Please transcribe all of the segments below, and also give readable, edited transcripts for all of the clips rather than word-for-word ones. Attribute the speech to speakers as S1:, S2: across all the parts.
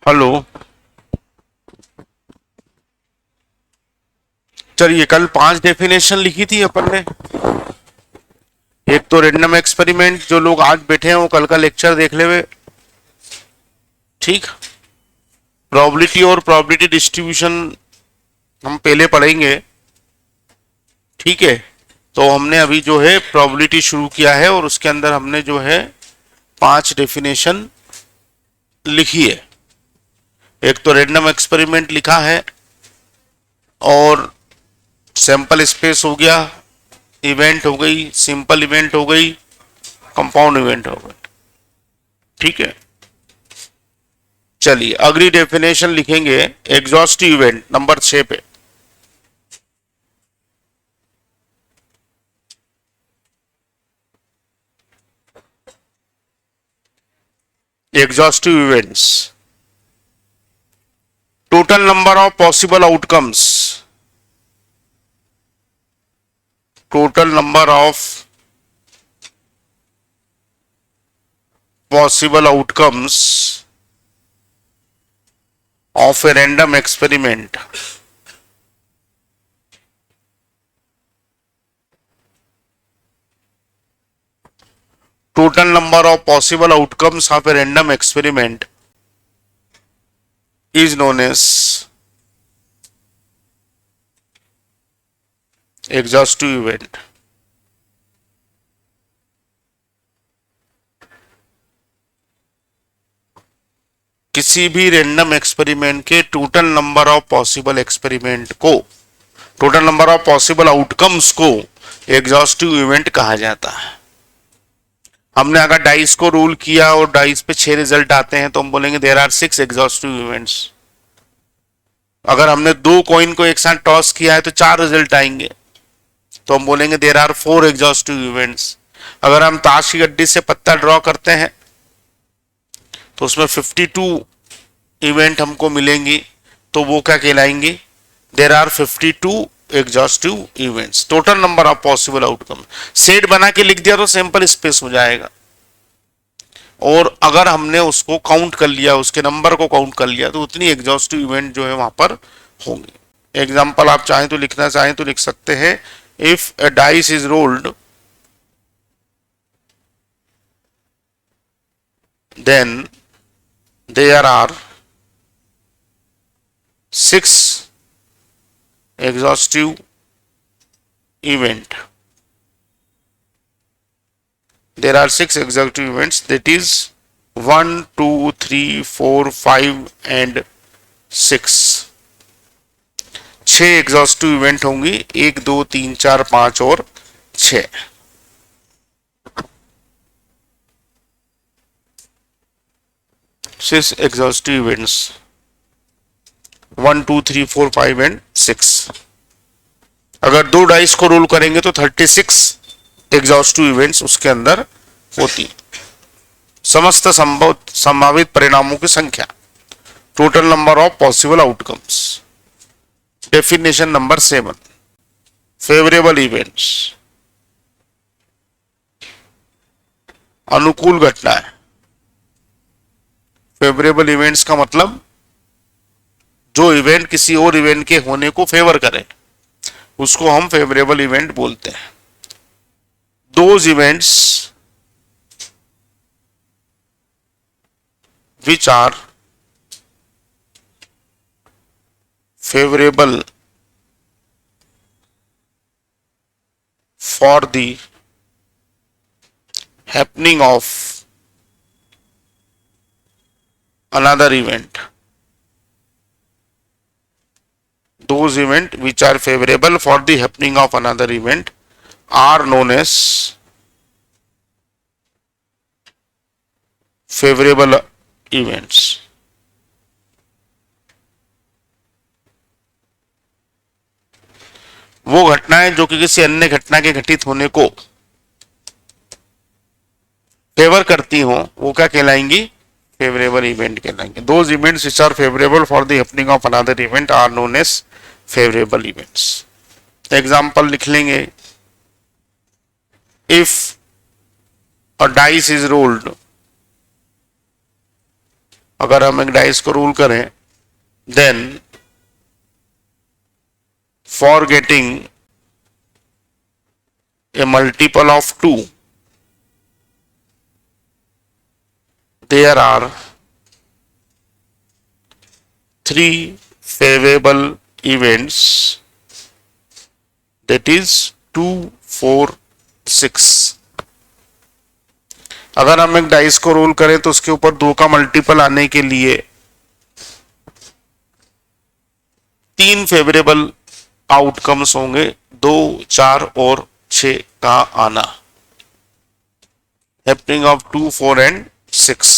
S1: Hello. चलिए, कल 5 definition लिखी थी अपन ने। एक तो रेंडम एक्सपेरिमेंट, जो लोग आज बैठे हैं वो कल का लेक्चर देख ले हुए। ठीक। प्रोबेबिलिटी और प्रोबेबिलिटी डिस्ट्रीब्यूशन हम पहले पढ़ेंगे। ठीक है। तो हमने अभी जो है प्रोबेबिलिटी शुरू किया है और उसके अंदर हमने जो है 5 डेफिनेशन लिखी है। एक तो रेंडम एक्सपेरिमेंट लिखा है, और सैंपल स्पेस हो गया, इवेंट हो गई, सिंपल इवेंट हो गई, कंपाउंड इवेंट हो गई। ठीक है। चलिए, अगली डेफिनेशन लिखेंगे एग्जॉस्टिव इवेंट नंबर 6 पे। Exhaustive events, total number of possible outcomes, total number of possible outcomes of a random experiment total number of possible outcomes of a random experiment is known as exhaustive event. किसी भी random experiment के total number of possible experiment को, total number of possible outcomes को exhaustive event कहा जाता है। हमने अगर डाइस को रूल किया और डाइस पे 6 रिजल्ट आते हैं तो हम बोलेंगे देयर आर 6 एग्जॉस्टिव इवेंट्स। अगर हमने 2 कॉइन को एक साथ टॉस किया है तो 4 रिजल्ट आएंगे, तो हम बोलेंगे देयर आर 4 एग्जॉस्टिव इवेंट्स। अगर हम ताश की गड्डी से पत्ता ड्रॉ करते हैं तो उसमें 52 इवेंट हमको मिलेंगी, तो वो क्या कहलाएंगी? There are 52 exhaustive events, total number of possible outcome. Set बना के लिख दिया तो सैंपल स्पेस हो जाएगा, और अगर हमने उसको काउंट कर लिया, उसके नंबर को काउंट कर लिया, तो उतनी एग्जॉस्टिव इवेंट जो है वहां पर होंगे। एग्जाम्पल आप चाहें तो लिखना चाहें तो लिख सकते हैं, if a dice is rolled then there are 6 exhaustive event. There are 6 exhaustive events, that is 1, 2, 3, 4, 5 and 6। 6 exhaustive event होंगी, 1, 2, 3, 4, 5 और 6। Six exhaustive events, 1, 2, 3, 4, 5 and 6। अगर 2 डाइस को रोल करेंगे तो 36 एग्जॉस्टिव इवेंट्स उसके अंदर होती। समस्त संभावित परिणामों की संख्या, total number of possible outcomes. Definition number 7, favourable events, अनुकूल घटनाएं। फेवरेबल इवेंट्स का मतलब जो इवेंट किसी और इवेंट के होने को फेवर करे, उसको हम फेवरेबल इवेंट बोलते हैं। Those events which are favourable for the happening of another event, those event which are favorable for the happening of another event are known as favorable events। वो घटनाएं जो कि किसी अन्य घटना के घटित होने को फेवर करती हो, वो क्या कहलाएंगी? फेवरेबल इवेंट कहलाएंगे। Those events which are favourable for the happening of another event are known as favourable events. Example लिख लेंगे, if a dice is rolled अगर हम एक डाइस को रोल करें, then for getting a multiple of 2, there are 3 favorable events, that is 2, 4, 6। अगर हम एक डाइस को रोल करें तो उसके ऊपर 2 का मल्टीपल आने के लिए 3 फेवरेबल आउटकम्स होंगे, 2, 4 और 6 का आना, हैपनिंग ऑफ 2, 4 एंड 6।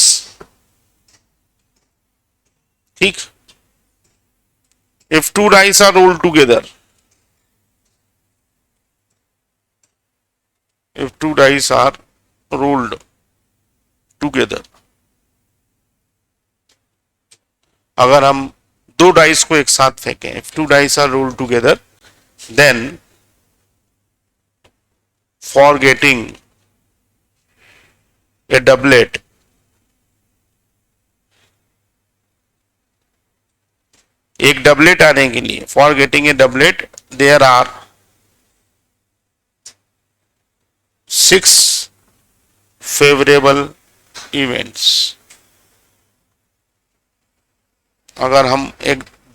S1: ठीक। If 2 dice are rolled together, if 2 dice are rolled together, अगर हम 2 डाइस को एक साथ फेंकें, if 2 dice are rolled together, then for getting a doublet, एक डबलेट आने के लिए, for getting a doublet, there are 6 favorable events। अगर हम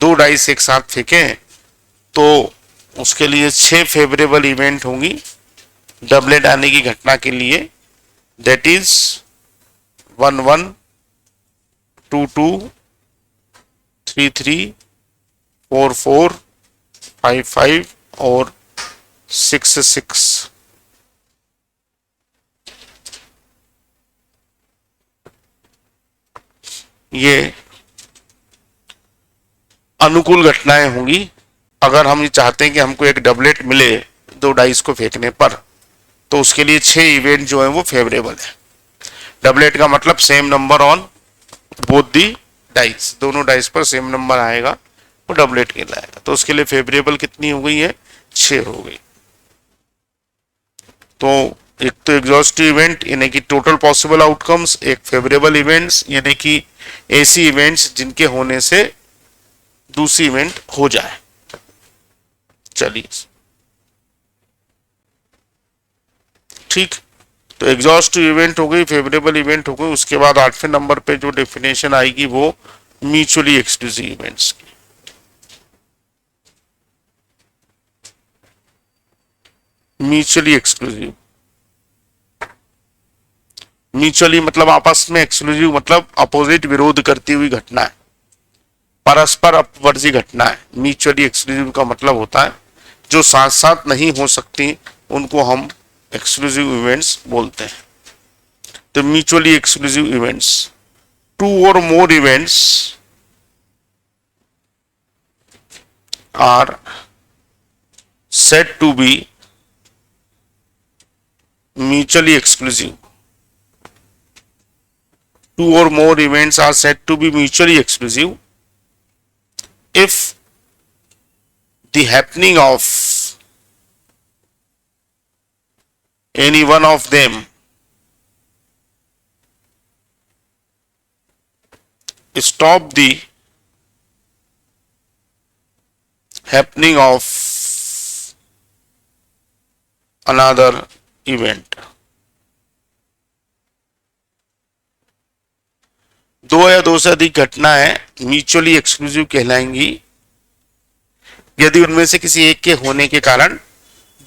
S1: 2 डाइस एक साथ फेंकें तो उसके लिए 6 फेवरेबल इवेंट होंगी डबलेट आने की घटना के लिए, दैट इज 1, 1, 2, 2, 3, 3, 4, 4, 5, 5 और 6, 6। ये अनुकूल घटनाएं होंगी। अगर हम ये चाहते हैं कि हमको एक डबलेट मिले 2 डाइस को फेंकने पर, तो उसके लिए 6 इवेंट जो है वो फेवरेबल है। डबलेट का मतलब same number on both the dice, दोनों डाइस पर सेम नंबर आएगा, वो डबलेट कहलाएगा। तो उसके लिए फेवरेबल कितनी हो गई है? 6 हो गई। तो एक तो एग्जॉस्टिव इवेंट यानी कि टोटल पॉसिबल आउटकम्स, एक फेवरेबल इवेंट्स यानी कि ऐसी इवेंट्स जिनके होने से दूसरी इवेंट हो जाए। चलिए ठीक, तो एग्जॉस्टिव इवेंट हो गई, फेवरेबल इवेंट हो गई। उसके बाद 8वें नंबर पे जो डेफिनेशन आएगी वो म्यूचुअली एक्सक्लूसिव इवेंट्स की। म्यूचुअली एक्सक्लूसिव, म्यूचुअली मतलब आपस में, एक्सक्लूसिव मतलब अपोजिट, विरोध करती हुई घटना है, परस्पर अपवर्ती घटना है। म्यूचुअली एक्सक्लूसिव का मतलब होता है जो साथ साथ नहीं हो सकती, उनको हम एक्सक्लूसिव इवेंट्स बोलते हैं। तो mutually exclusive events, 2 or more events are said to be mutually exclusive. 2 or more events are said to be mutually exclusive if the happening of any one of them stop the happening of another event। 2 या 2 से अधिक घटनाएं mutually exclusive कहलाएंगी यदि उनमें से किसी एक के होने के कारण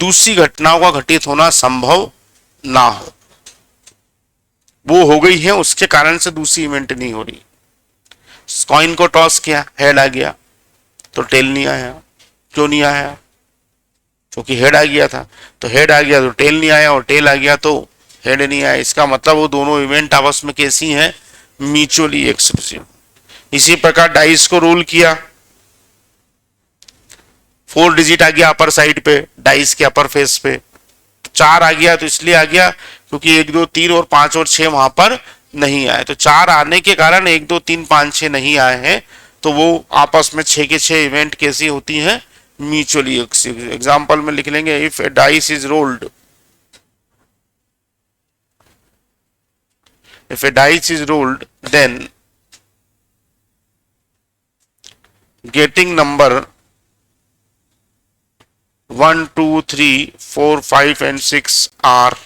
S1: दूसरी घटनाओं का घटित होना संभव ना हो। वो हो गई है, उसके कारण से दूसरी इवेंट नहीं हो रही। कॉइन को टॉस किया, हेड आ गया तो टेल नहीं आया। क्यों नहीं आया? क्योंकि हेड आ गया था। तो हेड आ गया तो टेल नहीं आया, और टेल आ गया तो हेड नहीं आया। इसका मतलब वो दोनों इवेंट आपस में कैसी हैं? Mutually exclusive. इसी प्रकार डाइस को रोल किया, 4 डिजिट आ गया अपर साइड पे, डाइस के अपर फेस पे। 4 आ गया तो इसलिए आ गया क्योंकि 1, 2, 3 और 5 और 6 वहां पर नहीं आए। तो 4 आने के कारण 1, 2, 3, 5, 6 नहीं आए हैं, तो वो आपस में 6 के 6 इवेंट कैसी होती हैं? Mutually exclusive. एग्जाम्पल में लिख लेंगे, if A dice is rolled, if a dice is rolled, then getting number 1 2 3 4 5 and 6 are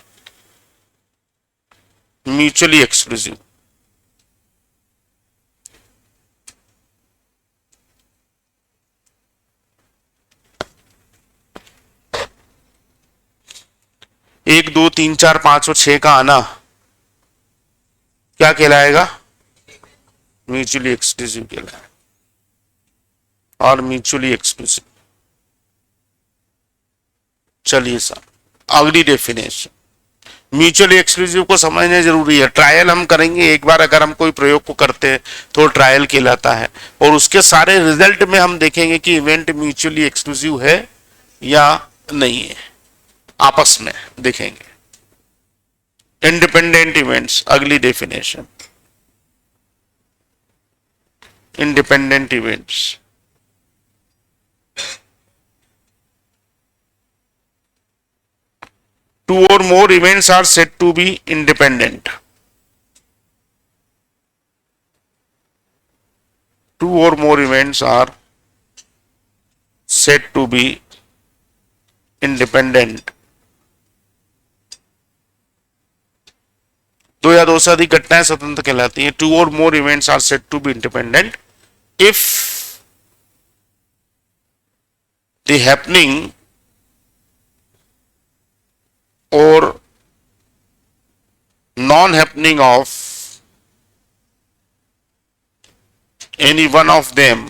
S1: mutually exclusive. एक दो तीन चार पांच और छह का आना क्या कहलाएगा? म्यूचुअली एक्सक्लूसिव कहलाएगा और म्यूचुअली एक्सक्लूसिव। चलिए सर अगली डेफिनेशन, म्यूचुअली एक्सक्लूसिव को समझना जरूरी है। ट्रायल हम करेंगे एक बार, अगर हम कोई प्रयोग को करते हैं तो ट्रायल कहलाता है, और उसके सारे रिजल्ट में हम देखेंगे कि इवेंट म्यूचुअली एक्सक्लूसिव है या नहीं है, आपस में देखेंगे। इंडिपेंडेंट इवेंट्स, अगली definition, independent events. Two or more events are said to be independent. Two or more events are said to be independent. दो या दो से अधिक घटनाएं स्वतंत्र कहलाती हैं। Two or more events are said to be independent if the happening or non-happening of any one of them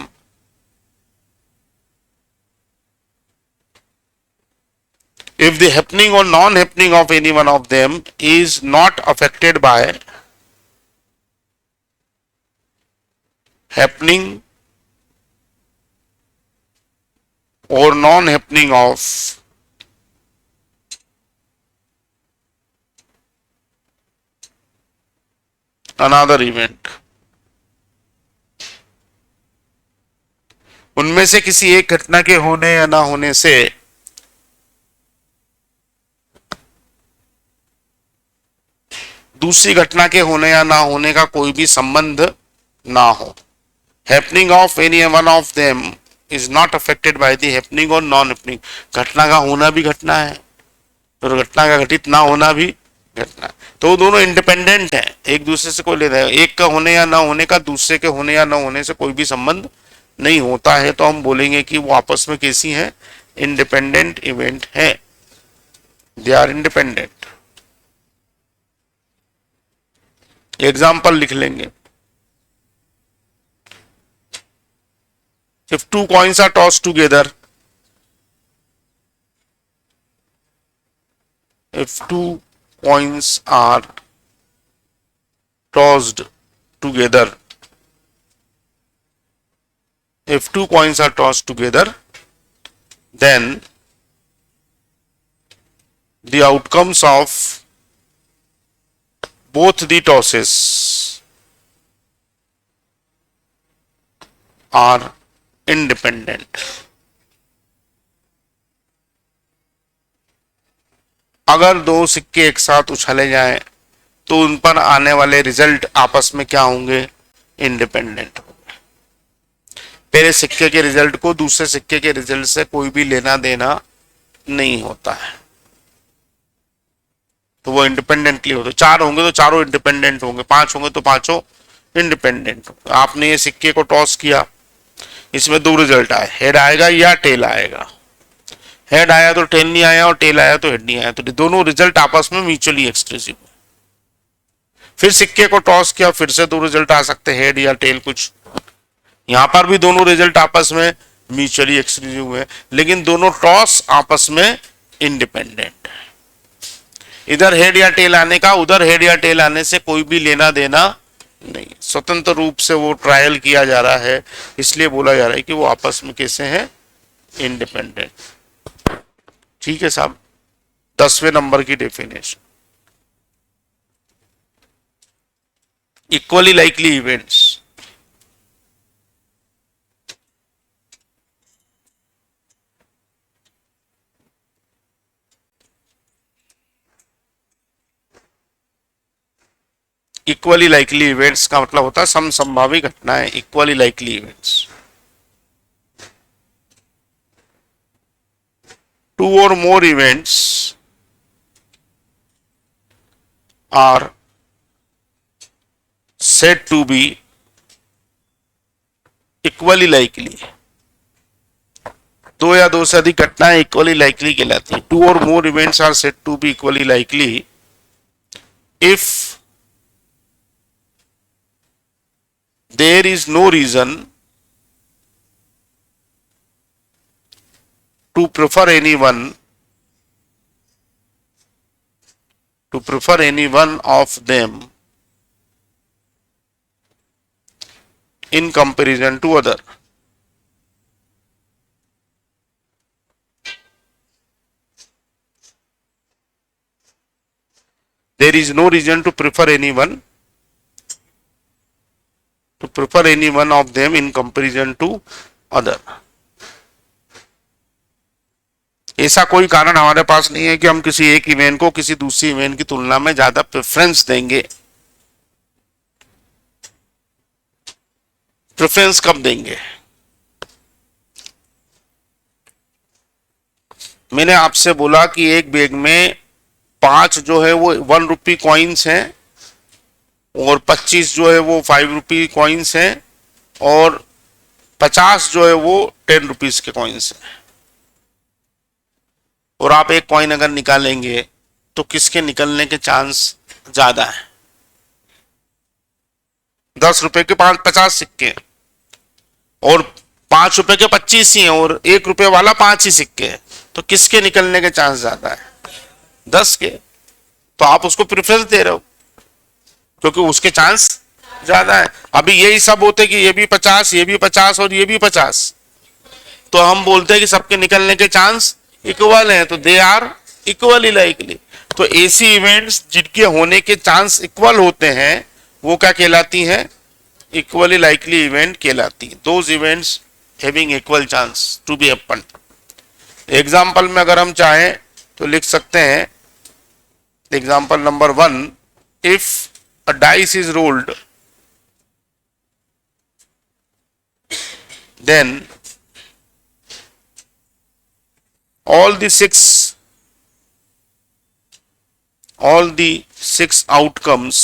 S1: if the happening or non-happening of any one of them is not affected by happening or non-happening of another event, उनमें से किसी एक घटना के होने या ना होने से दूसरी घटना के होने या ना होने का कोई भी संबंध ना हो। Happening of any one of them is not affected by the happening और नॉन हैपनिंग। घटना का होना भी घटना है और घटना का घटित ना होना भी घटना है, तो दोनों इंडिपेंडेंट है, एक दूसरे से कोई लेना है। एक का होने या ना होने का दूसरे के होने या ना होने से कोई भी संबंध नहीं होता है, तो हम बोलेंगे कि वो आपस में कैसी है? इंडिपेंडेंट इवेंट है, दे आर इंडिपेंडेंट। एग्जाम्पल लिख लेंगे। If two coins are toss together, if two coins are tossed together, if two coins are tossed together, then the outcomes of both the tosses are independent. अगर दो सिक्के एक साथ उछाले जाएं तो उन पर आने वाले रिजल्ट आपस में क्या होंगे? इंडिपेंडेंट होंगे। पहले सिक्के के रिजल्ट को दूसरे सिक्के के रिजल्ट से कोई भी लेना देना नहीं होता है, तो वो इंडिपेंडेंटली होते। चार होंगे तो चारों इंडिपेंडेंट होंगे, पांच होंगे तो पांचों इंडिपेंडेंट होंगे। आपने ये सिक्के को टॉस किया, इसमें दो रिजल्ट आए, हेड आएगा या टेल आएगा। हेड आया तो टेल नहीं आया और टेल आया तो हेड नहीं आया, तो दोनों रिजल्ट आपस में म्यूचुअली एक्सक्लूसिव है। फिर सिक्के को टॉस किया, फिर से दो रिजल्ट आ सकते हैं, हेड या टेल कुछ। यहां पर भी दोनों रिजल्ट आपस में म्यूचुअली एक्सक्लूसिव है, लेकिन दोनों टॉस आपस में इंडिपेंडेंट है। इधर हेड या टेल आने का उधर हेड या टेल आने से कोई भी लेना देना नहीं, स्वतंत्र रूप से वो ट्रायल किया जा रहा है, इसलिए बोला जा रहा है कि वो आपस में कैसे हैं? इंडिपेंडेंट। ठीक है साहब। 10वें नंबर की definition, equally likely events. Equally likely events का मतलब होता है समसंभावी घटनाएं, equally likely events. two or more events are said to be equally likely. दो या दो से अधिक घटनाएं इक्वली लाइकली कहलाती हैं. Two or more events are said to be equally likely if there is no reason to prefer any one of them in comparison to other. There is no reason to prefer any one of them in comparison to other. ऐसा कोई कारण हमारे पास नहीं है कि हम किसी एक इवेंट को किसी दूसरी इवेंट की तुलना में ज्यादा प्रेफरेंस देंगे. प्रेफरेंस कब देंगे? मैंने आपसे बोला कि एक बैग में 5 जो है वो 1 रुपी कॉइन्स हैं और 25 जो है वो 5 रुपी कॉइन्स हैं और 50 जो है वो 10 रुपीज के कॉइन्स हैं. और आप एक कॉइन अगर निकालेंगे तो किसके निकलने के चांस ज्यादा है? 10 रुपए के 50 सिक्के और 5 रुपए के 25 ही हैं और 1 रुपए वाला 5 ही सिक्के हैं, तो किसके निकलने के चांस ज्यादा है? 10 के. तो आप उसको प्रेफरेंस दे रहे हो क्योंकि उसके चांस ज्यादा है. अभी यही सब होते कि ये भी 50, ये भी 50 और ये भी 50, तो हम बोलते हैं कि सबके निकलने के चांस इक्वल हैं, तो दे आर इक्वली लाइकली. तो ऐसी इवेंट्स जिनके होने के चांस इक्वल होते हैं वो क्या कहलाती हैं? इक्वली लाइकली इवेंट कहलाती है. Those events having equal chance to be happen. Example में अगर हम चाहें तो लिख सकते हैं example number 1, if a dice is rolled then all the six outcomes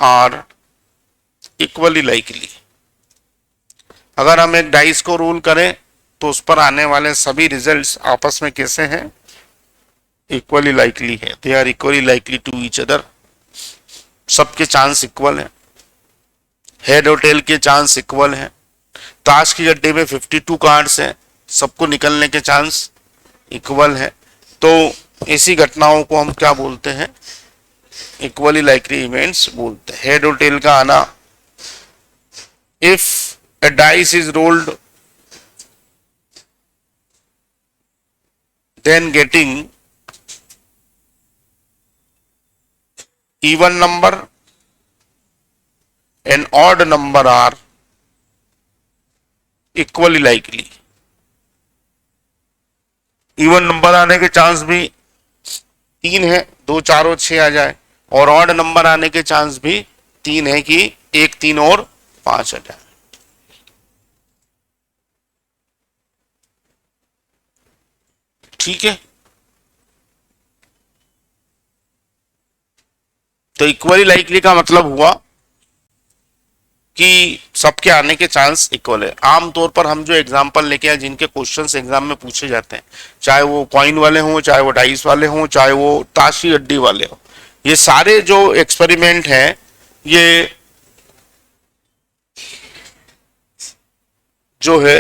S1: are equally likely. अगर हम एक डाइस को रोल करें तो उस पर आने वाले सभी रिजल्ट्स आपस में कैसे हैं? इक्वली लाइकली है. They are equally likely to each other. सबके चांस इक्वल हैं. हेड और टेल के चांस इक्वल हैं. ताश की गड्ढे में 52 कार्ड्स हैं, सबको निकलने के चांस इक्वल है. तो ऐसी घटनाओं को हम क्या बोलते हैं? इक्वली लाइकली इवेंट्स बोलते हैं. हेड और टेल का आना, if a dice is rolled then getting even number and odd number are equally likely. Even number आने के चांस भी 3 है, 2, 4 और 6 आ जाए, और ऑड नंबर आने के चांस भी 3 है कि 1, 3 और 5 आ जाए. ठीक है. तो इक्वली लाइकली का मतलब हुआ कि सबके आने के चांस इक्वल है. आमतौर पर हम जो एग्जांपल लेके आए जिनके क्वेश्चंस एग्जाम में पूछे जाते हैं, चाहे वो कॉइन वाले हों, चाहे वो डाइस वाले हों, चाहे वो ताश की गड्डी वाले हों, ये सारे जो एक्सपेरिमेंट हैं ये जो है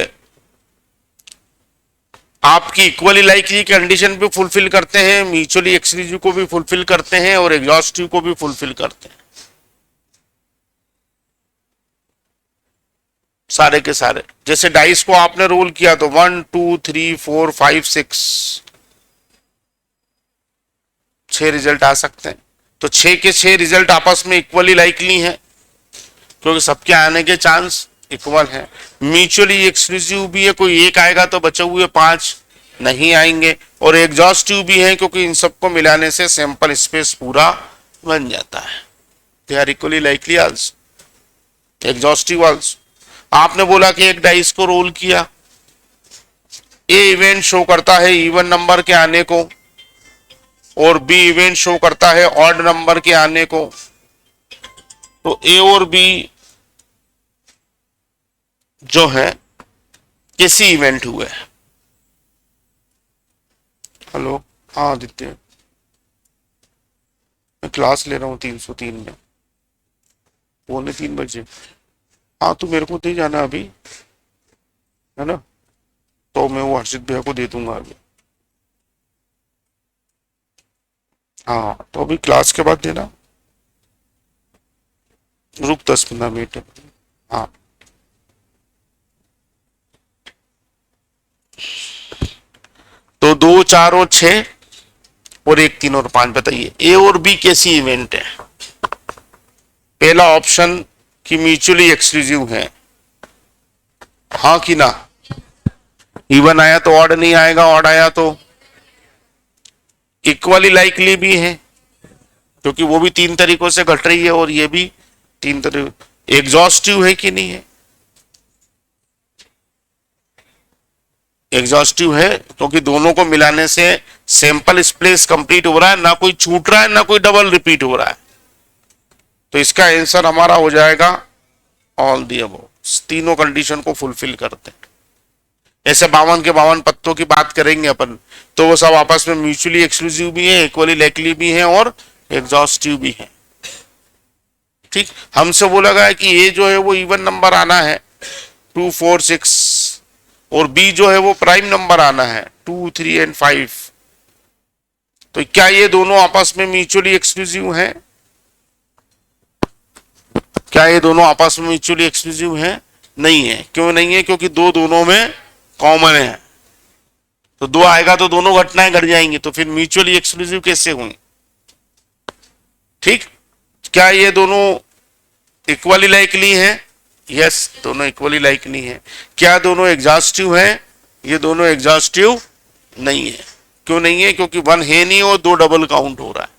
S1: आपकी इक्वली लाइकली कंडीशन भी फुलफिल करते हैं, म्यूचुअली एक्सक्लूसिव को भी फुलफिल करते हैं और एग्जॉस्टिव को भी फुलफिल करते हैं. सारे के सारे. जैसे डाइस को आपने रोल किया तो 1, 2, 3, 4, 5, 6 6 रिजल्ट आ सकते हैं. तो 6 के 6 रिजल्ट आपस में इक्वली लाइकली हैं क्योंकि सबके आने के चांस इक्वल है. म्यूचुअली एक्सक्लूसिव भी है, कोई एक आएगा तो बचे हुए 5 नहीं आएंगे, और एग्जॉस्टिव भी है क्योंकि इन सबको मिलाने से सैंपल स्पेस पूरा बन जाता है. They are equally likely also, exhaustive also. आपने बोला कि एक डाइस को रोल किया ए इवेंट शो करता है इवन नंबर के आने को और बी इवेंट शो करता है ऑड नंबर के आने को, तो ए और बी जो है कैसी इवेंट हुए? हेलो, हाँ आदित्य, मैं क्लास ले रहा हूँ 303 में, 2:45 हाँ तो मेरे को नहीं जाना अभी, है ना, तो मैं वो हर्षित भैया को दे दूंगा अभी। हाँ तो अभी क्लास के बाद देना, रुक 10-15 मिनट। हाँ तो 2, 4 और 6 और 1, 3 और 5 बताइए ए और बी कैसी इवेंट है? पहला ऑप्शन कि म्यूचुअली एक्सक्लूसिव है, हाँ कि ना? इवन आया तो ऑड नहीं आएगा, ऑड आया तो इक्वली लाइकली भी है, क्योंकि वो भी 3 तरीकों से घट रही है और ये भी 3 तरीके। एग्जॉस्टिव है कि नहीं है? एग्जॉस्टिव है, क्योंकि दोनों को मिलाने से सैंपल स्प्लेस कंप्लीट हो रहा है, ना कोई छूट रहा है ना कोई डबल रिपीट हो रहा है, तो इसका आंसर हमारा हो जाएगा ऑल दी अबव। तीनों कंडीशन को फुलफिल करते हैं। ऐसे 52 के 52 पत्तों की बात करेंगे अपन, तो वो सब आपस में म्यूचुअली एक्सक्लूसिव भी है, इक्वली लाइकली भी है और एग्जॉस्टिव भी है। ठीक, हमसे बोला गया कि ए जो है वो इवन नंबर आना है 2, 4, 6 और बी जो है वो प्राइम नंबर आना है 2, 3 एंड 5। तो क्या ये दोनों आपस में म्यूचुअली एक्सक्लूसिव हैं? क्या ये दोनों आपस में म्यूचुअली एक्सक्लूसिव हैं? नहीं है। क्यों नहीं है? क्योंकि दोनों में कॉमन है, तो 2 आएगा तो दोनों घटनाएं घट जाएंगी, तो फिर म्यूचुअली एक्सक्लूसिव कैसे हुई? ठीक, क्या ये दोनों इक्वली लाइकली हैं? यस, दोनों इक्वली लाइकली हैं। क्या दोनों एग्जॉस्टिव हैं? ये दोनों एग्जॉस्टिव नहीं है। क्यों नहीं है? क्योंकि 1 है नहीं और 2 डबल काउंट हो रहा है,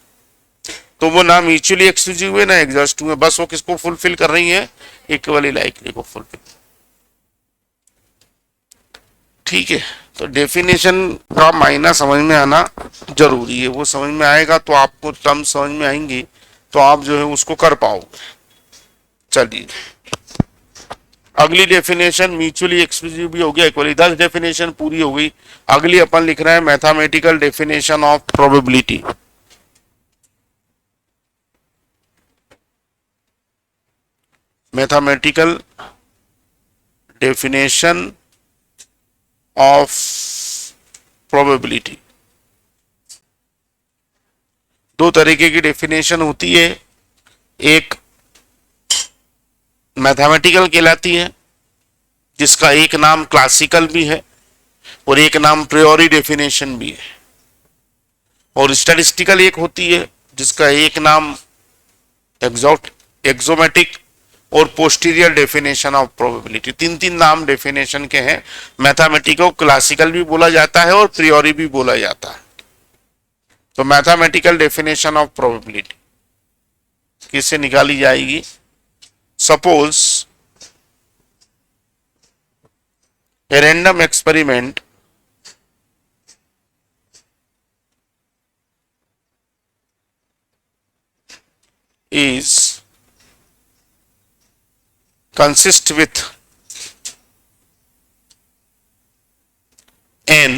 S1: तो वो ना म्यूचुअली एक्सक्लूसिव है ना एग्जॉस्टिव है, बस वो किसको फुलफिल कर रही है? इक्वली लाइकली को फुलफिल। ठीक है, तो डेफिनेशन का मायना समझ में आना जरूरी है, वो समझ में आएगा तो आपको टर्म समझ में आएंगी, तो आप जो है उसको कर पाओगे। चलिए अगली डेफिनेशन, म्यूचुअली एक्सक्लूसिव भी हो गया, इक्वली 10 डेफिनेशन पूरी हो गई। अगली अपन लिख रहे हैं mathematical definition of probability. Mathematical definition of probability. 2 तरीके की डेफिनेशन होती है, एक मैथमेटिकल कहलाती है जिसका एक नाम क्लासिकल भी है और एक नाम प्रियोरी डेफिनेशन भी है, और स्टैटिस्टिकल एक होती है जिसका एक नाम एक्सोमेटिक और पोस्टीरियर डेफिनेशन ऑफ प्रोबेबिलिटी। 3 नाम डेफिनेशन के हैं। मैथमेटिकल क्लासिकल भी बोला जाता है और प्रियोरी भी बोला जाता है। तो मैथमेटिकल डेफिनेशन ऑफ प्रोबेबिलिटी किससे निकाली जाएगी? Suppose a random experiment is consist with n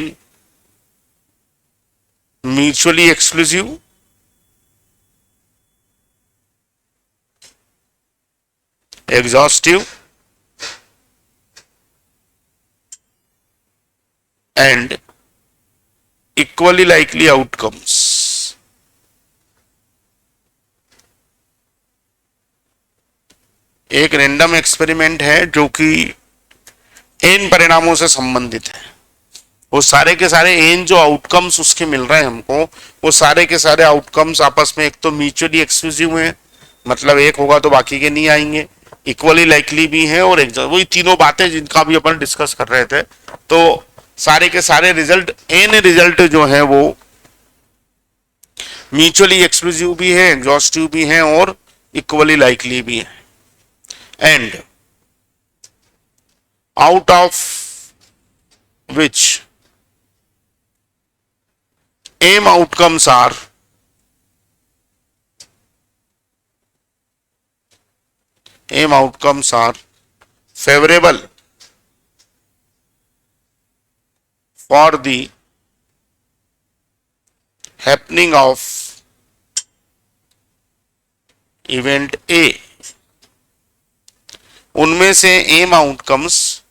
S1: mutually exclusive exhaustive and equally likely outcomes। एक रैंडम एक्सपेरिमेंट है जो कि एन परिणामों से संबंधित है। वो सारे के सारे एन जो आउटकम्स उसके मिल रहे हैं हमको, वो सारे के सारे आउटकम्स आपस में एक तो म्यूचुअली एक्सक्लूसिव हैं, मतलब एक होगा तो बाकी के नहीं आएंगे, इक्वली लाइकली भी हैं और वही तीनों बातें जिनका भी अपन डिस्कस कर रहे थे। तो सारे के सारे रिजल्ट, एन रिजल्ट जो है वो म्यूचुअली एक्सक्लूसिव भी है, एग्जॉस्टिव भी है और इक्वली लाइकली भी है। And out of which m outcomes are favorable for the happening of event A, उनमें से एम आउटकम्स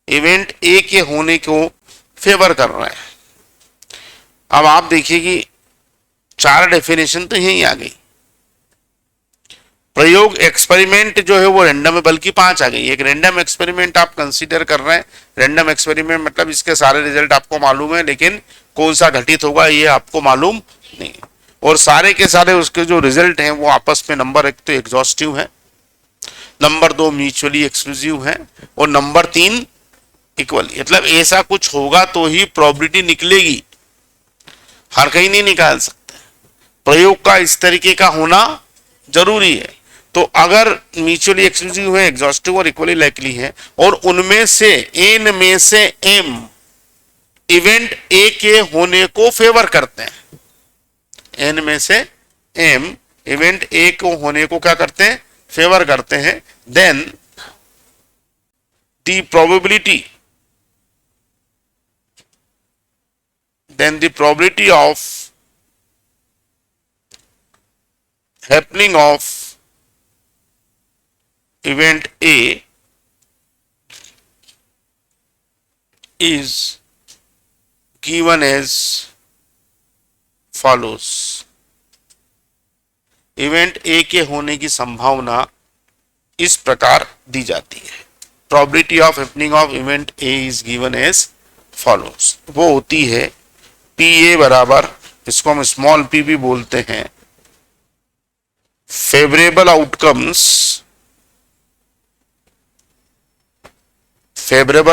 S1: इवेंट ए के होने को फेवर कर रहा है। अब आप देखिए कि 4 डेफिनेशन तो यहीं आ गई। प्रयोग एक्सपेरिमेंट जो है वो रैंडम है, बल्कि 5 आ गई। एक रैंडम एक्सपेरिमेंट आप कंसीडर कर रहे हैं। रैंडम एक्सपेरिमेंट मतलब इसके सारे रिजल्ट आपको मालूम है, लेकिन कौन सा घटित होगा ये आपको मालूम नहीं। और सारे के सारे उसके जो रिजल्ट हैं वो आपस में नंबर 1 तो एग्जॉस्टिव है, नंबर 2 म्यूचुअली एक्सक्लूसिव है, और नंबर 3 इक्वल। मतलब ऐसा कुछ होगा तो ही प्रोबेबिलिटी निकलेगी, हर कहीं नहीं निकाल सकते। प्रयोग का इस तरीके का होना जरूरी है। तो अगर म्यूचुअली एक्सक्लूसिव है, एग्जॉस्टिव और इक्वली लाइकली है, और उनमें से एन में से एम इवेंट ए के होने को फेवर करते हैं, एन में से एम इवेंट ए को होने को क्या करते हैं, फेवर करते हैं, then the probability of happening of event A is given as follows। Event A के होने की संभावना इस प्रकार दी जाती है। probability of happening of event A is given as follows। वो होती है पी ए बराबर, इसको हम स्मॉल पी भी बोलते हैं, favourable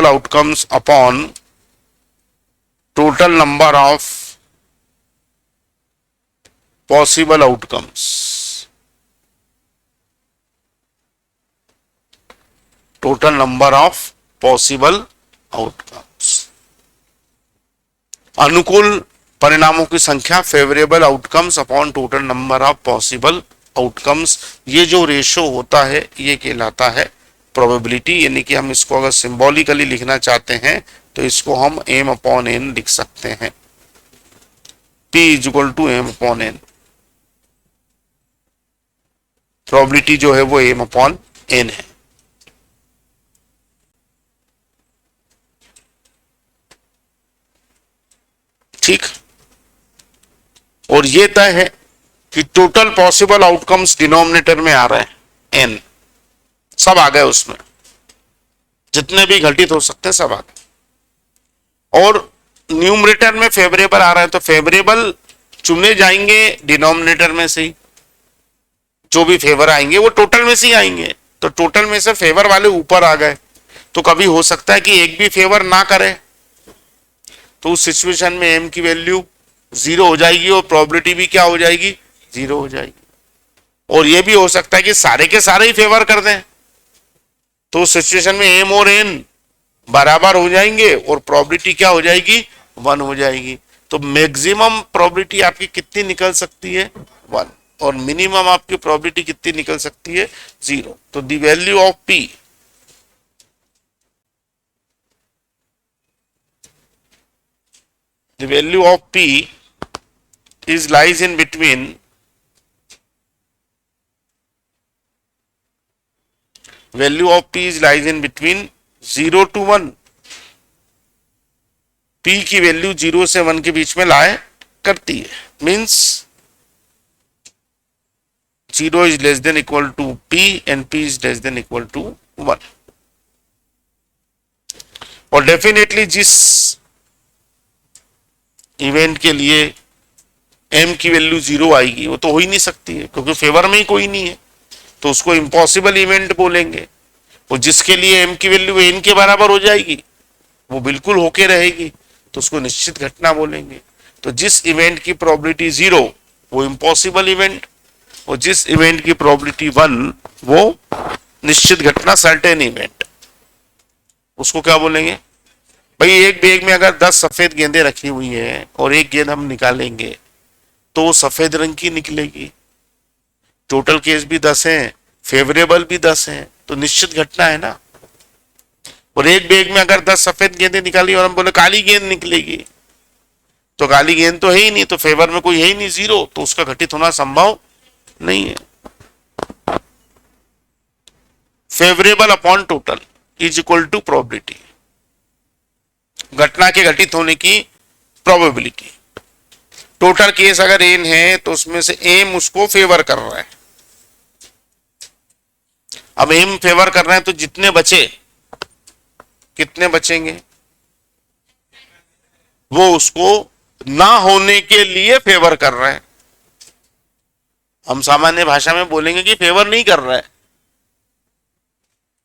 S1: outcomes upon total number of possible outcomes. Total number of possible outcomes, अनुकूल परिणामों की संख्या, favourable outcomes upon total number of possible outcomes. ये जो रेशो होता है ये कहलाता है प्रोबेबिलिटी। यानी कि हम इसको अगर सिंबॉलिकली लिखना चाहते हैं तो इसको हम एम अपॉन एन लिख सकते हैं, P is equal to m upon n. Probability जो है वो एम अपॉन एन है। ठीक, और ये तय है कि टोटल पॉसिबल आउटकम्स डिनोमिनेटर में आ रहे हैं, एन सब आ गए, उसमें जितने भी घटित हो सकते हैं सब आ गए। और न्यूमरेटर में फेवरेबल आ रहा है तो फेवरेबल चुने जाएंगे डिनोमिनेटर में से ही, जो भी फेवर आएंगे वो टोटल में से ही आएंगे। तो टोटल में से फेवर वाले ऊपर आ गए, तो कभी हो सकता है कि एक भी फेवर ना करे, तो उस सिचुएशन में एम की वैल्यू 0 हो जाएगी और प्रोबेबिलिटी भी क्या हो जाएगी, 0 हो जाएगी। और ये भी हो सकता है कि सारे के सारे ही फेवर कर दें, तो उस सिचुएशन में एम और एन बराबर हो जाएंगे और प्रोबेबिलिटी क्या हो जाएगी, 1 हो जाएगी। तो मैक्सिमम प्रोबेबिलिटी आपकी कितनी निकल सकती है, 1, और मिनिमम आपकी प्रोबेबिलिटी कितनी निकल सकती है, 0। तो the value of P the value of P is lies in between value of P is lies in between 0 to 1। P की वैल्यू 0 से 1 के बीच में लाए करती है, means 0 is less than equal to P and P is less than equal to 1। और definitely जिस event के लिए m की वैल्यू 0 आएगी वो तो हो ही नहीं सकती है, क्योंकि फेवर में ही कोई नहीं है, तो उसको इम्पॉसिबल इवेंट बोलेंगे। और जिसके लिए m की वैल्यू n के बराबर हो जाएगी वो बिल्कुल होके रहेगी, तो उसको निश्चित घटना बोलेंगे। तो जिस इवेंट की प्रोबेबिलिटी 0 वो इम्पॉसिबल इवेंट, और जिस इवेंट की प्रोबेबिलिटी 1 वो निश्चित घटना, सर्टेन इवेंट, उसको क्या बोलेंगे, भाई एक बैग में अगर 10 सफेद गेंदें रखी हुई है और एक गेंद हम निकालेंगे तो वो सफेद रंग की निकलेगी। टोटल केस भी 10 है, फेवरेबल भी 10 है, तो निश्चित घटना है ना। और एक बैग में अगर 10 सफेद गेंदें निकाली और हम बोले काली गेंद निकलेगी, तो काली गेंद तो है ही नहीं, तो फेवर में कोई है ही नहीं, जीरो, तो उसका घटित होना संभव नहीं है। Favourable upon total is equal to probability, घटना के घटित होने की प्रोबेबिलिटी। टोटल केस अगर एन है तो उसमें से एम उसको फेवर कर रहा है। अब एम फेवर कर रहे हैं तो जितने बचे, कितने बचेंगे, वो उसको ना होने के लिए फेवर कर रहे हैं। हम सामान्य भाषा में बोलेंगे कि फेवर नहीं कर रहा है,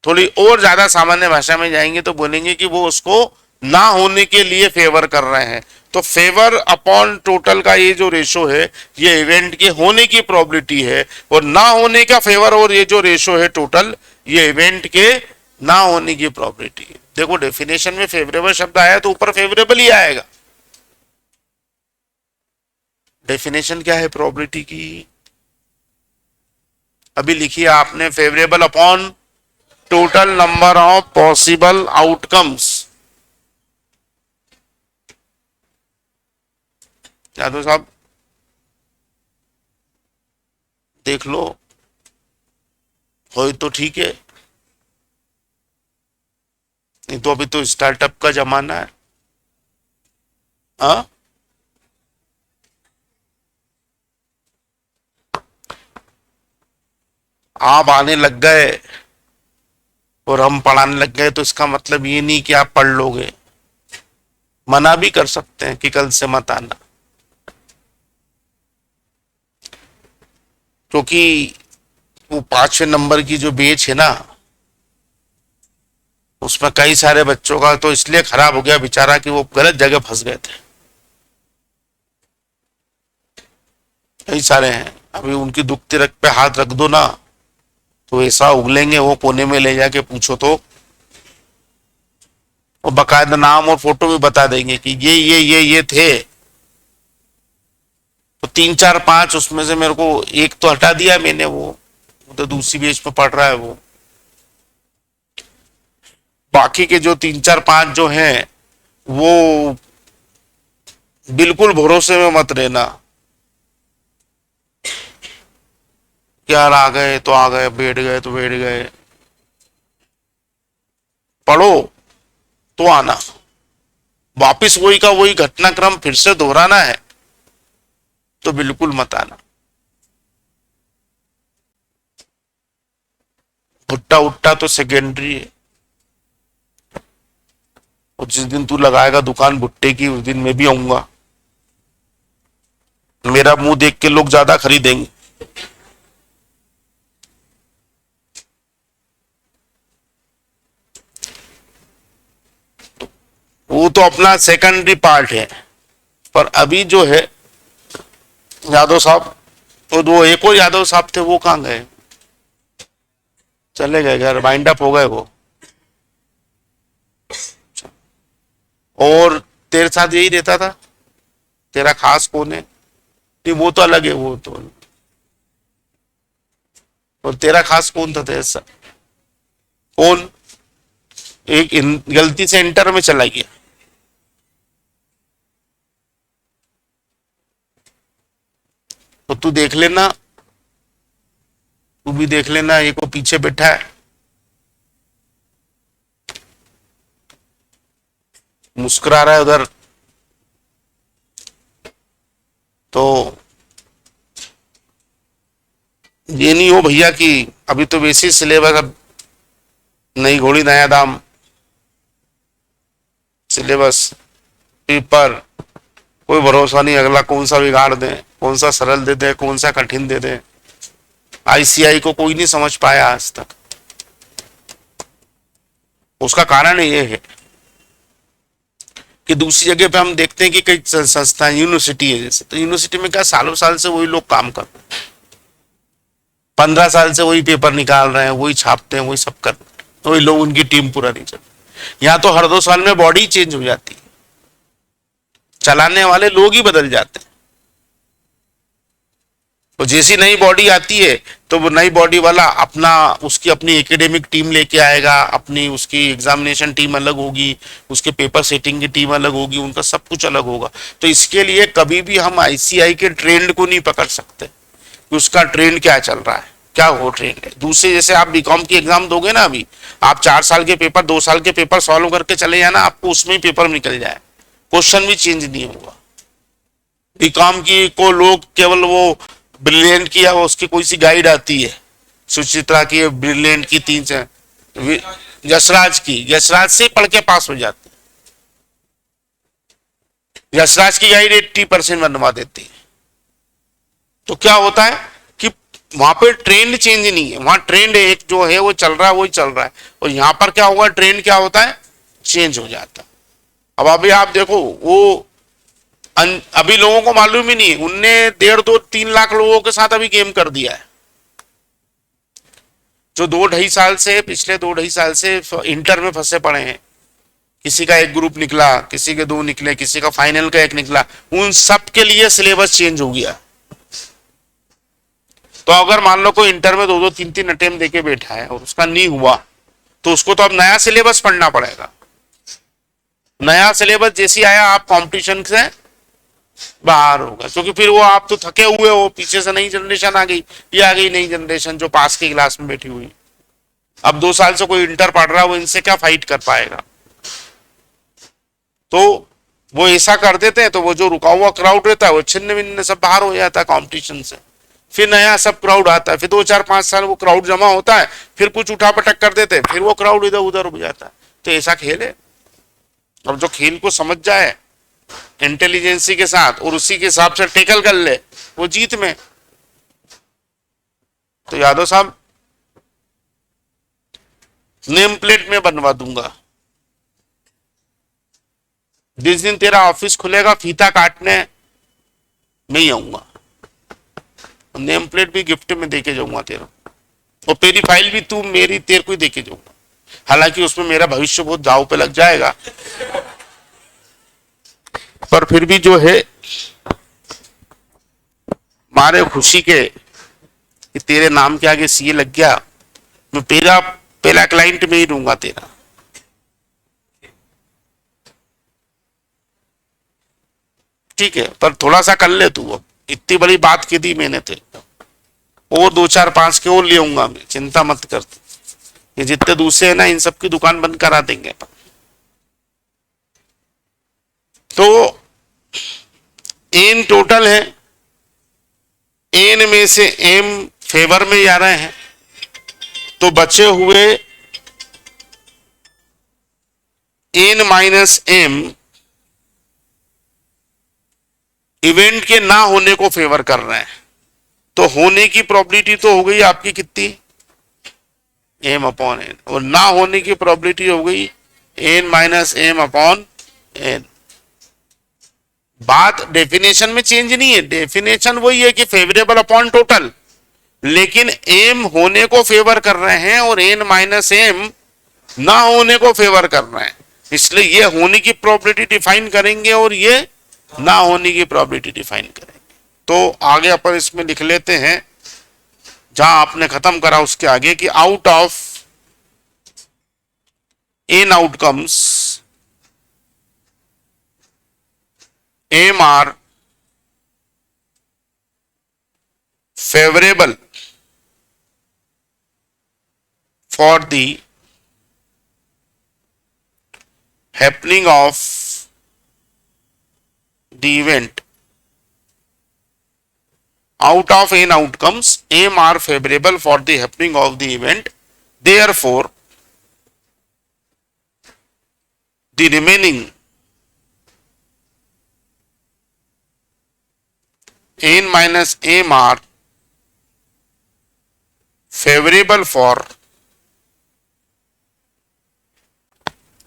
S1: थोड़ी और ज्यादा सामान्य भाषा में जाएंगे तो बोलेंगे कि वो उसको ना होने के लिए फेवर कर रहे हैं। तो फेवर अपॉन टोटल का ये जो रेशो है, ये इवेंट के होने की प्रोबेबिलिटी है, और ना होने का फेवर और ये जो रेशो है टोटल, ये इवेंट के ना होने की प्रोबेबिलिटी है। देखो डेफिनेशन में फेवरेबल शब्द आया तो ऊपर फेवरेबल ही आएगा। डेफिनेशन क्या है प्रोबेबिलिटी की, अभी लिखिए आपने, favourable upon total number of possible outcomes. Yadav साहब देख लो, हो तो ठीक है, नहीं तो अभी तो स्टार्टअप का जमाना है। हाँ, आप आने लग गए और हम पढ़ाने लग गए तो इसका मतलब ये नहीं कि आप पढ़ लोगे। मना भी कर सकते हैं कि कल से मत आना, क्योंकि वो 5वें नंबर की जो बैच है ना, उसमें कई सारे बच्चों का तो इसलिए खराब हो गया बेचारा कि वो गलत जगह फंस गए थे। कई सारे हैं, अभी उनकी दुखती रग पे हाथ रख दो ना तो ऐसा उगलेंगे, वो कोने में ले जाके पूछो तो वो बकायदा नाम और फोटो भी बता देंगे कि ये थे। तो 3 4 5 उसमें से मेरे को एक तो हटा दिया मैंने, वो तो दूसरी बैच में पढ़ रहा है वो। बाकी के जो 3 4 5 जो हैं वो बिल्कुल भरोसे में मत रहना, यार आ गए तो आ गए, बैठ गए तो बैठ गए। पढ़ो तो आना, वापिस वही का वही घटनाक्रम फिर से दोहराना है तो बिल्कुल मत आना। भुट्टा उट्टा तो सेकेंडरी है, और जिस दिन तू लगाएगा दुकान भुट्टे की उस दिन मैं भी आऊंगा, मेरा मुंह देख के लोग ज्यादा खरीदेंगे। वो तो अपना सेकेंडरी पार्ट है, पर अभी जो है यादव साहब, तो दो एक और यादव साहब थे, वो कहाँ गए, चले गए घर, वाइंड अप हो गए वो। और तेरे साथ यही रहता था, तेरा खास कौन है, नहीं वो तो अलग है वो तो, और तेरा खास कौन था तेरे साथ, कौन, एक गलती से इंटर में चला गया, तो तू देख लेना, तू भी देख लेना, एक वो पीछे बैठा है मुस्कुरा रहा है उधर, तो ये नहीं हो भैया कि अभी तो वैसे सिलेबस, अब नई घोड़ी नया दाम, सिलेबस पेपर कोई भरोसा नहीं, अगला कौन सा बिगाड़ दे, कौन सा सरल दे दे, कौन सा कठिन दे दे। आईसीआई को कोई नहीं समझ पाया आज तक। उसका कारण ये है कि दूसरी जगह पे हम देखते हैं कि कई संस्थाएं, यूनिवर्सिटी है जैसे, तो यूनिवर्सिटी में क्या सालों साल से वही लोग काम कर रहे हैं, 15 साल से वही पेपर निकाल रहे हैं, वही छापते हैं, वही सब कर रहे हैं, वही लोग, उनकी टीम पूरा नहीं चल। यहाँ तो हर 2 साल में बॉडी चेंज हो जाती है, चलाने वाले लोग ही बदल जाते हैं। तो जैसी नई बॉडी आती है तो वो नई बॉडी वाला अपना उसकी अपनी एकेडमिक टीम लेके आएगा, अपनी उसकी एग्जामिनेशन टीम अलग होगी, उसके पेपर सेटिंग की टीम अलग होगी, उनका सब कुछ अलग होगा। तो इसके लिए कभी भी हम आईसीआई के ट्रेंड को नहीं पकड़ सकते कि उसका ट्रेंड क्या चल रहा है, क्या वो ट्रेंड है। दूसरे जैसे आप बीकॉम की एग्जाम दोगे ना, अभी आप 4 साल के पेपर 2 साल के पेपर सॉल्व करके चले जाना, आपको उसमें ही पेपर निकल जाए, क्वेश्चन भी चेंज नहीं होगा। बीकॉम की को लोग केवल वो ब्रिलियंट की या उसकी कोई सी गाइड आती है, सुचित्रा की ब्रिलियंट की 3 यशराज से पढ़ के पास हो जाते हैं। यशराज की गाइड 80% बनवा देती है। तो क्या होता है कि वहां पे ट्रेंड चेंज नहीं है, वहां ट्रेंड एक जो है वो चल रहा है, वही चल रहा है। और यहां पर क्या होगा, ट्रेंड क्या होता है, चेंज हो जाता है। अब अभी आप देखो वो अभी लोगों को मालूम ही नहीं है, उनने 1.5-2-3 लाख लोगों के साथ अभी गेम कर दिया है, जो 2-2.5 साल से, पिछले 2-2.5 साल से इंटर में फंसे पड़े हैं। किसी का एक ग्रुप निकला, किसी के 2 निकले, किसी का फाइनल का 1 निकला, उन सब के लिए सिलेबस चेंज हो गया। तो अगर मान लो कोई इंटर में 2-2, 3-3 अटेम्प्ट देके बैठा है और उसका नहीं हुआ, तो उसको तो अब नया सिलेबस पढ़ना पड़ेगा। नया सिलेबस जैसे आया आप कंपटीशन से बाहर होगा, क्योंकि फिर वो आप तो थके हुए हो, पीछे से नई जनरेशन आ गई, ये आ गई नई जनरेशन जो पास की क्लास में बैठी हुई। अब 2 साल से कोई इंटर पढ़ रहा है, वो इनसे क्या फाइट कर पाएगा। तो वो ऐसा कर देते हैं, तो वो जो रुका हुआ क्राउड रहता है वो छिन्न भिन्न सब बाहर हो जाता है कंपटीशन से। फिर नया सब क्राउड आता है, फिर 2-4-5 साल वो क्राउड जमा होता है, फिर कुछ उठापटक कर देते हैं, फिर वो क्राउड इधर उधर हो जाता है। तो ऐसा खेल है। अब जो खेल को समझ जाए इंटेलिजेंसी के साथ और उसी के हिसाब से टेकल कर ले, वो जीत में। तो यादव साहब नेम प्लेट में बनवा दूंगा, जिस दिन तेरा ऑफिस खुलेगा फीता काटने मैं ही आऊंगा, नेम प्लेट भी गिफ्ट में देके जाऊंगा तेरा, और तेरी फाइल भी तू मेरी तेरे को ही देके जाऊंगा। हालांकि उसमें मेरा भविष्य बहुत दाव पे लग जाएगा, पर फिर भी जो है मारे खुशी के कि तेरे नाम के आगे सीए लग गया, मैं तेरा पहला क्लाइंट में ही दूंगा तेरा। ठीक है, पर थोड़ा सा कर ले तू, अब इतनी बड़ी बात की दी मैंने तेरे को, और 2-4-5 के और ले आऊंगा मैं, चिंता मत कर। ये जितने दूसरे हैं ना, इन सब की दुकान बंद करा देंगे। तो एन टोटल है, एन में से एम फेवर में जा रहे हैं, तो बचे हुए एन माइनस एम इवेंट के ना होने को फेवर कर रहे हैं। तो होने की प्रोबेबिलिटी तो हो गई आपकी कितनी, एम अपॉन एन, और ना होने की प्रोबेबिलिटी हो गई n minus m upon n. बात डेफिनेशन में चेंज नहीं है, डेफिनेशन वही है कि फेवरेबल अपॉन टोटल, लेकिन एम होने को फेवर कर रहे हैं और एन माइनस एम ना होने को फेवर कर रहे हैं। इसलिए ये होने की प्रोबेबिलिटी डिफाइन करेंगे और ये ना होने की प्रोबेबिलिटी डिफाइन करेंगे। तो आगे अपन इसमें लिख लेते हैं, जहां आपने खत्म करा उसके आगे, कि out of n outcomes m are favorable for the happening of the event. Out of n outcomes, m are favorable for the happening of the event. Therefore, the remaining n minus m are favorable for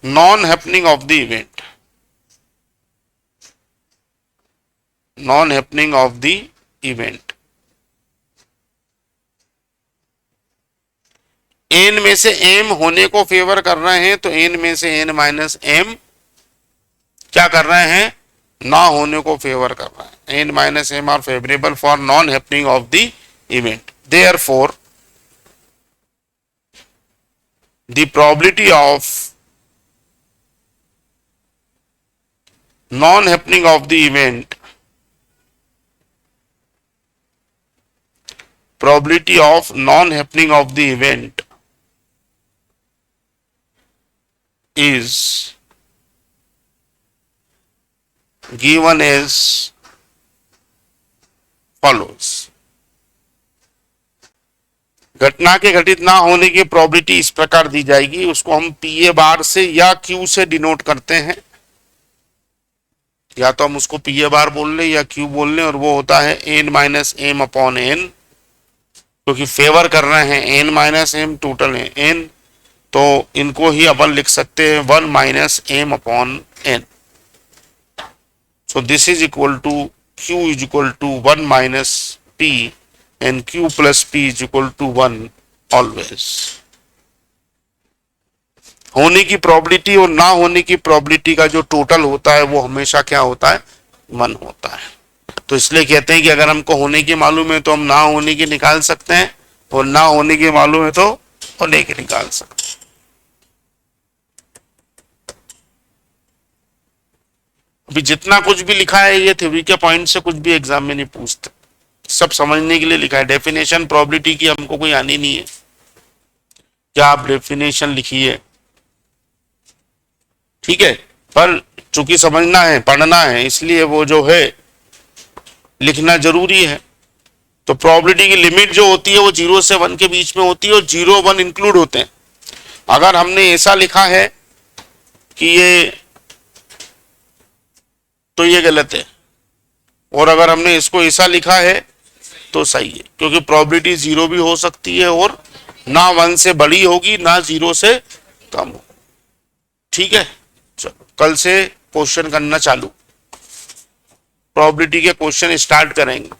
S1: non-happening of the event, non-happening of the event. N में से M होने को favour कर रहे हैं तो N में से एन माइनस एम क्या कर रहे हैं, ना होने को फेवर कर रहे हैं। N minus m are favourable for non happening of the event, therefore the probability of non happening of the event, probability of non happening of the event is given as follows। घटना के घटित ना होने की probability इस प्रकार दी जाएगी, उसको हम पीए बार से या क्यू से डिनोट करते हैं, या तो हम उसको पीए बार बोल लें या क्यू बोल लें, और वो होता है n minus m upon n, क्योंकि फेवर कर रहे हैं एन माइनस एम, टोटल है एन, तो इनको ही अपन लिख सकते हैं 1 minus m upon n. So this is equal to q is equal to 1 minus p and q plus p is equal to 1 always. होने की प्रोबेबिलिटी और ना होने की प्रोबेबिलिटी का जो टोटल होता है वो हमेशा क्या होता है, 1 होता है। तो इसलिए कहते हैं कि अगर हमको होने की मालूम है तो हम ना होने की निकाल सकते हैं, और ना होने की मालूम है तो होने की निकाल सकते हैं। अभी जितना कुछ भी लिखा है ये थ्योरी के पॉइंट से कुछ भी एग्जाम में नहीं पूछते, सब समझने के लिए लिखा है। डेफिनेशन प्रोबेबिलिटी की हमको कोई आनी नहीं है, क्या आप डेफिनेशन लिखिए, ठीक है, पर चूंकि समझना है पढ़ना है इसलिए वो जो है लिखना जरूरी है। तो प्रोबेबिलिटी की लिमिट जो होती है वो 0 से 1 के बीच में होती है, और 0 1 इंक्लूड होते हैं। अगर हमने ऐसा लिखा है कि ये, तो ये गलत है, और अगर हमने इसको ऐसा लिखा है तो सही है, क्योंकि प्रोबेबिलिटी 0 भी हो सकती है और ना 1 से बड़ी होगी ना 0 से कम हो। ठीक है, चलो कल से क्वेश्चन करना चालू, प्रोबेबिलिटी के क्वेश्चन स्टार्ट करेंगे।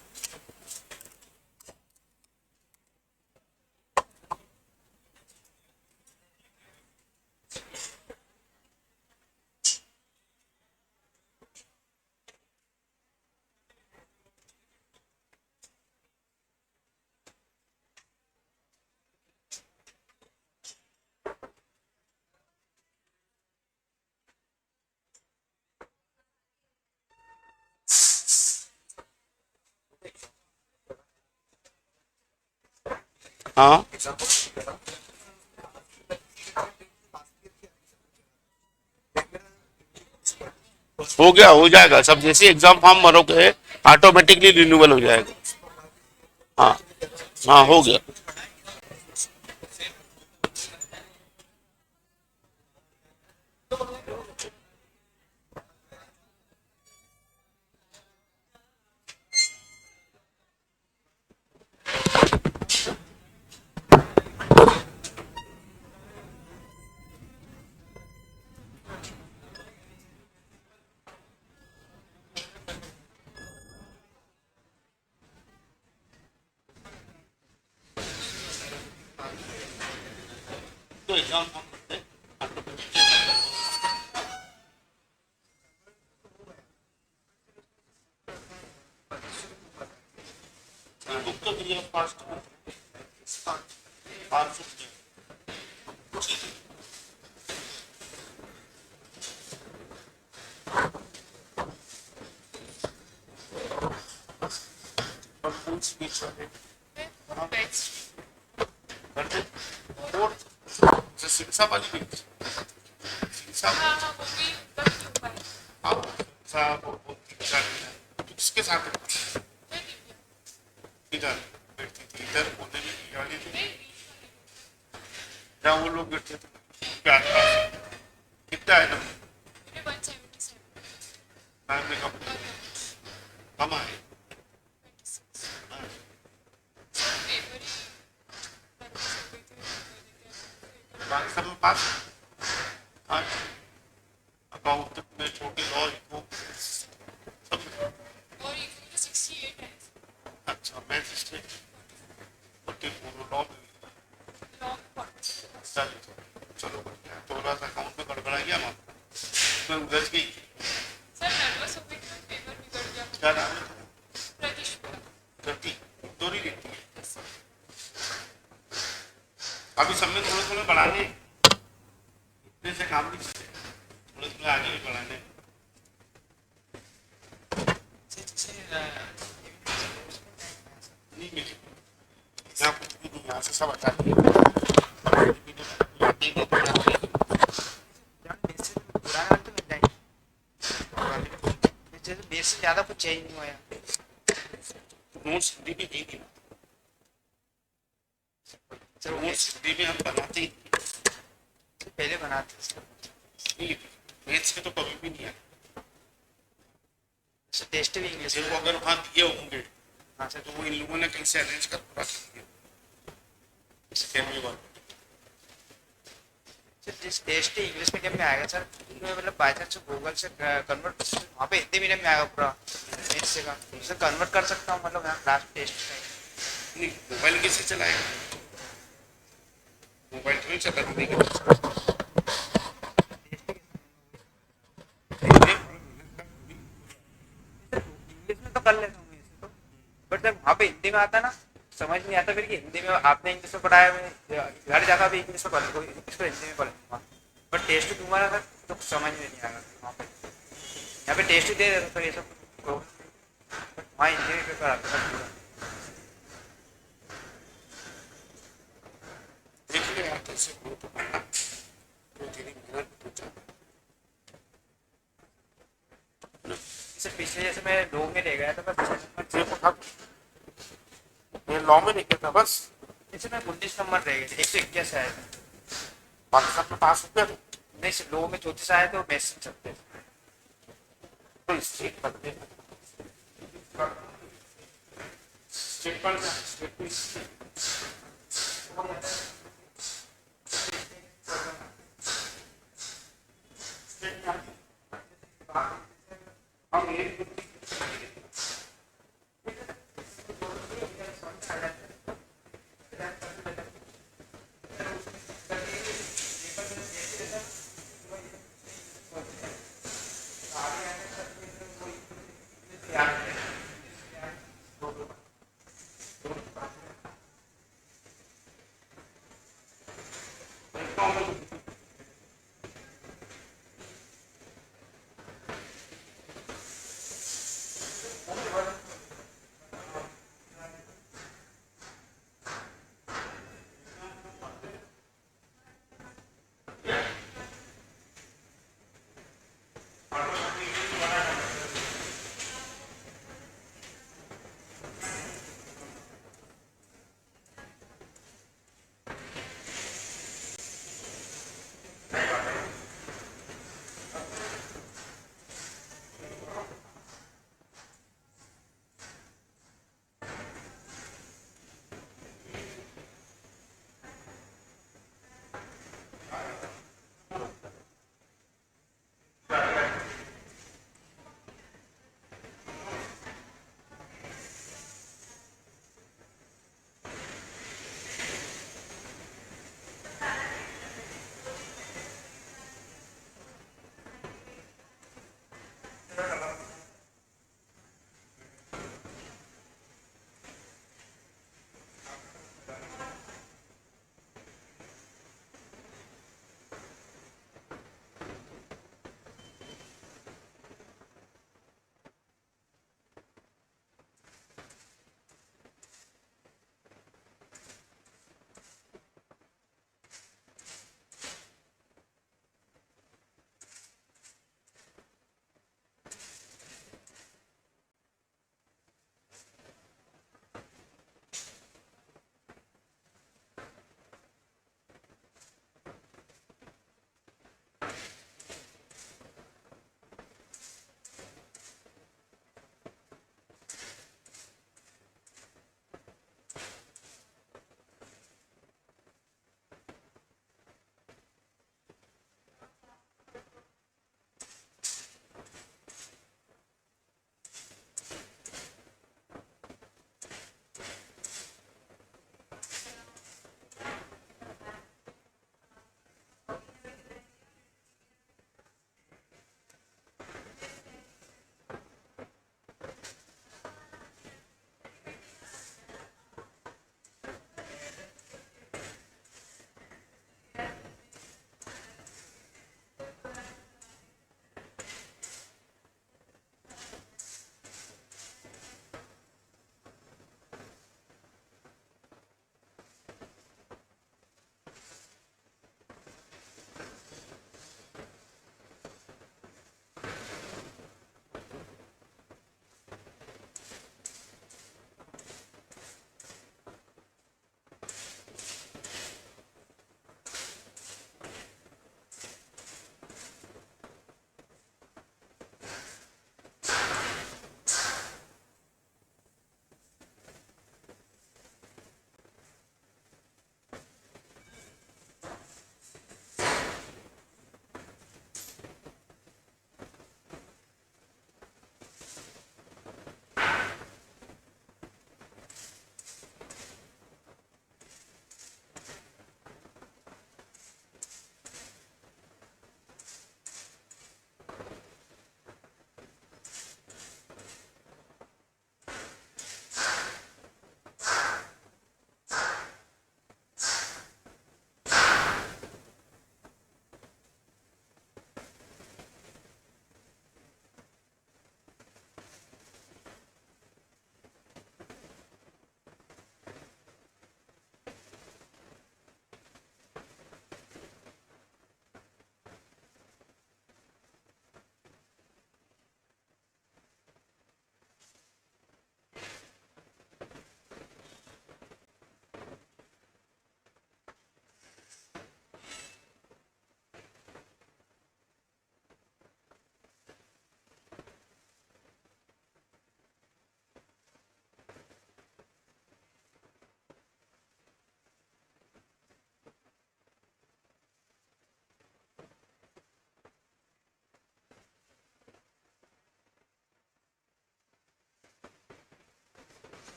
S1: हाँ हो गया, हो जाएगा सब, जैसे एग्जाम फॉर्म भरोगे ऑटोमेटिकली रिन्यूअल हो जाएगा। हाँ हाँ हो गया। तो एग्जाम फॉर्म भरते हैं, बुक तो करिए फास्ट फुल स्पीच वाले करते फोर्थ शिक्षा वाली भी शिक्षा आप साहब किसके साथ इधर बैठती थी, इधर कोने में ये वाली थी जहाँ वो लोग बैठते थे, क्या कितना है नंबर, कम आए सब में पास। हाँ अकाउंट में छोटे लॉ सब। अच्छा मैजिस्ट्रेट लॉ उलझ गई।
S2: सर नर्वस हो गई थी, पेपर बिगड़ गया।
S1: क्या नाम है तुम्हारा?
S2: प्रतिष्ठा।
S1: प्रति दोरी रहती है। अभी सब में थोड़े थोड़े बढ़ाने, इतने से काम नहीं चलते, थोड़े थोड़े आगे भी बढ़ाने। नहीं मिली यहाँ कुछ भी नहीं, यहाँ से सब हटा दिए।
S3: पुराना वाला तो मिल जाएंगे, बेस से ज्यादा कुछ चेंज नहीं हुआ है।
S1: नोट्स हिंदी में नहीं दिया,
S3: सर
S1: नोट्स हिंदी में हम बनाते ही
S3: पहले बनाते
S1: नहीं, मैथ्स में तो कभी भी नहीं आया।
S3: टेस्ट भी इंग्लिश में।
S1: देखो अगर वहाँ दिए होंगे
S3: हाँ सर,
S1: तो वो इन लोगों ने कहीं से अरेंज कर रख दिए। सेकेंड में
S3: सर जिस टेस्ट इंग्लिश मीडियम में आएगा सर, उसमें मतलब बाई चांस गूगल से कन्वर्ट, वहाँ पे हिंदी मीडियम में आएगा पूरा मैथ्स से का, सर कन्वर्ट कर सकता हूँ मतलब यहाँ क्लास टेस्ट
S1: नहीं, मोबाइल कैसे चलाएगा? मोबाइल क्यों चला हिंदी का?
S3: इंग्लिश में तो कर लेता हूँ ऐसे तो, बट जब वहाँ पे हिंदी में आता है ना, समझ नहीं आता फिर कि हिंदी में आपने इंग्लिश में पढ़ाया, मैं घर जाकर भी इंग्लिश में पढ़ लूँगा, इंग्लिश को हिंदी में पढ़ लूँगा, बट टेस्ट दूंगा ना सर तो समझ में नहीं आएगा वहाँ पे। यहाँ पे टेस्ट दे देता सर, ये सब प्रॉब्लम, बट वहाँ हिंदी में पेपर आता है पूरा।
S1: देख ले यार, कैसे हो तो पढ़ना, तो तेरी मेहनत तो जाए।
S3: सर पिछले जैसे मैं लॉ में ले गया था, मैं पिछले नंबर
S1: देखो था मैं लॉ में नहीं कहता, बस
S3: जैसे मैं 19 नंबर रह गए थे, 121 आए थे।
S1: पाकिस्तान में पास हो गया तो
S3: नहीं सर, लॉ में 34 आए थे और मैथ्स में 36।
S1: स्टेट पढ़ते हैं, स्टेट पढ़ जा, स्टेट में हम एक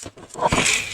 S3: है